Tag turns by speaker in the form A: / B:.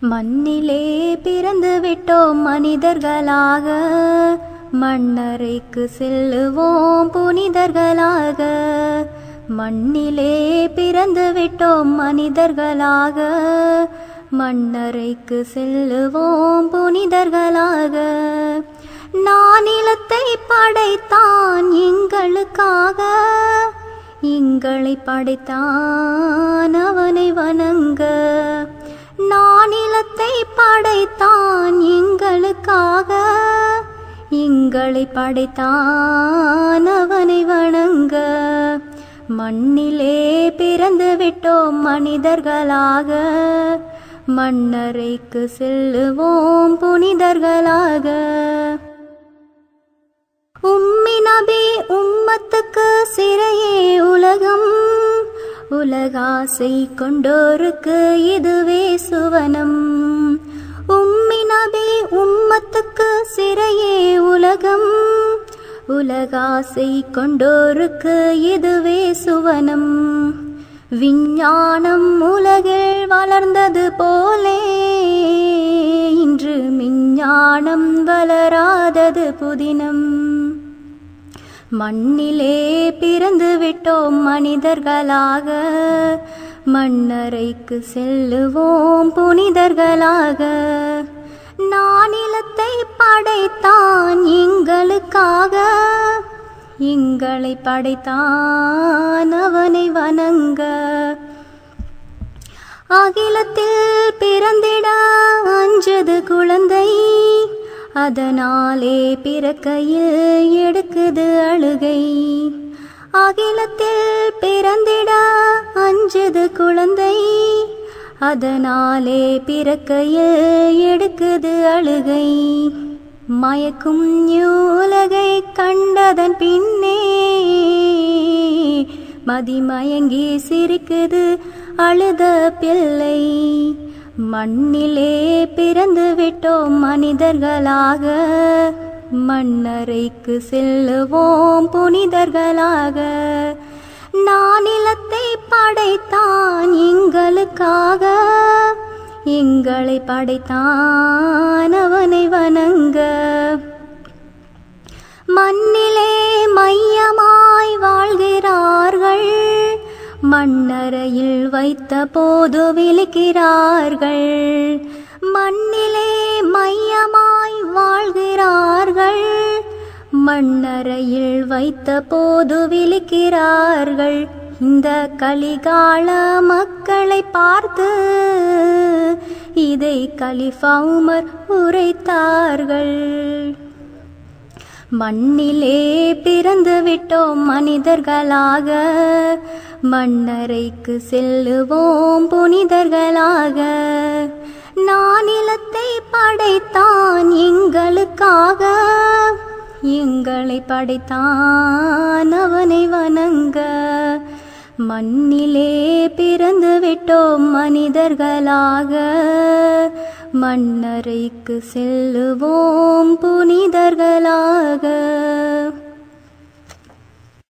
A: மண்ணிலே பிறந்து விட்டோம் மனிதர்களாக, மண்ணறைக்கு செல்லுவோம் புனிதர்களாக. மண்ணிலே பிறந்து விட்டோம் மனிதர்களாக, மண்ணறைக்கு செல்லுவோம் புனிதர்களாக. நானிலத்தை படைத்தான் எங்களுக்காக, எங்களை படைத்தான் அவனை வணங்க. நானிலத்தை படைத்தான் எங்களுக்காக, எங்களை படைத்தான் அவனை வணங்க. மண்ணிலே பிறந்து விட்டோம் மனிதர்களாக, மண்ணறைக்கு செல்லுவோம் புனிதர்களாக. உம்மி நபி உம்மத்துக்கு சிறையே உலகம், உலகாசை கொண்டோருக்கு இதுவே சுவனம். உம்மி நபி உம்மத்துக்கு சிறையே உலகம், உலகாசை கொண்டோருக்கு இதுவே சுவனம். விஞ்ஞானம் உலகில் வளர்ந்தது போலே, இன்று விஞ்ஞானம் வளராதது புதினம். மண்ணிலே பிறந்து விட்டோம் மனிதர்களாக, மண்ணறைக்கு செல்லுவோம் புனிதர்களாக. நானிலத்தை படைத்தான் எங்களுக்காக, எங்களை படைத்தான் அவனை வணங்க. அகிலத்தில் பிறந்திட அஞ்சது குழந்தை, அதனாலே பிறக்கையில் எடுக்குது அழுகை. அகிலத்தில் பிறந்திட அஞ்சது குழந்தை, அதனாலே பிறக்கையில் எடுக்குது அழுகை. மயக்கும் உலகை கண்டதன் பின்னே மதிமயங்கி சிரிக்குது அழுத பிள்ளை. மண்ணிலே பிறந்து விட்டோம் மனிதர்களாக, மண்ணறைக்கு செல்லுவோம் புனிதர்களாக. நானிலத்தை படைத்தான் எங்களுக்காக, எங்களை படைத்தான் அவனை வணங்க. மண்ணிலே மையமாய் வாழ்கிறார்கள், மண்ணறையில் வைத்த போது விழிக்கிறார்கள். மண்ணிலே மையமாய் வாழ்கிறார்கள், மண்ணறையில் வைத்த போது விழிக்கிறார்கள். இந்த கலிகால மக்களை பார்த்து இதை கலிஃபா உமர் உரைத்தார்கள். மண்ணிலே பிறந்து விட்டோம் மனிதர்களாக, மண்ணறைக்கு செல்லுவோம் புனிதர்களாக. நானிலத்தை படைத்தான் எங்களுக்காக, எங்களை படைத்தான் அவனை வணங்க. மண்ணிலே பிறந்து விட்டோம் மனிதர்களாக, மண்ணறைக்கு செல்லுவோம் புனிதர்களாக.